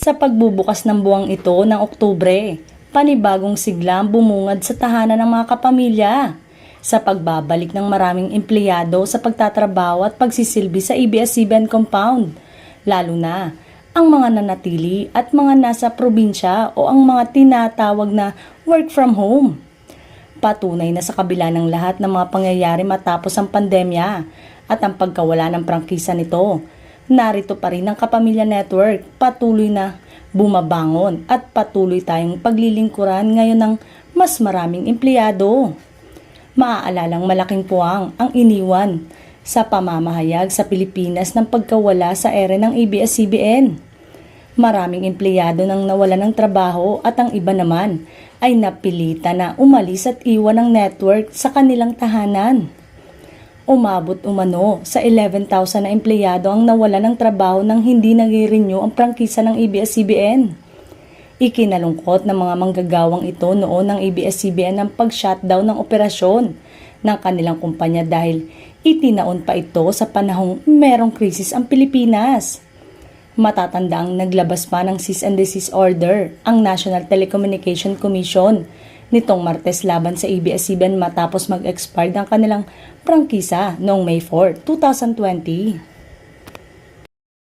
Sa pagbubukas ng buwang ito ng Oktubre, panibagong sigla ang bumungad sa tahanan ng mga kapamilya sa pagbabalik ng maraming empleyado sa pagtatrabaho at pagsisilbi sa ABS-CBN compound, lalo na ang mga nanatili at mga nasa probinsya o ang mga tinatawag na work from home. Patunay na sa kabila ng lahat ng mga pangyayari matapos ang pandemya at ang pagkawala ng prangkisa nito, narito pa rin ang Kapamilya Network, patuloy na bumabangon at patuloy tayong paglilingkuran ngayon ng mas maraming empleyado. Maaalalang malaking puwang ang iniwan sa pamamahayag sa Pilipinas ng pagkawala sa ere ng ABS-CBN. Maraming empleyado nang nawalan ng trabaho at ang iba naman ay napilitan na umalis at iwan ang network sa kanilang tahanan. Umabot umano sa 11,000 na empleyado ang nawalan ng trabaho nang hindi nag-renew ang prangkisa ng ABS-CBN. Ikinalungkot ng mga manggagawang ito noon ng ABS-CBN ang pag-shutdown ng operasyon ng kanilang kumpanya dahil itinaon pa ito sa panahong merong krisis ang Pilipinas. Matatanda ang naglabas pa ng cease and desist order ang National Telecommunication Commission nitong Martes laban sa ABS-CBN matapos mag-expire ang kanilang prangkisa noong May 4, 2020.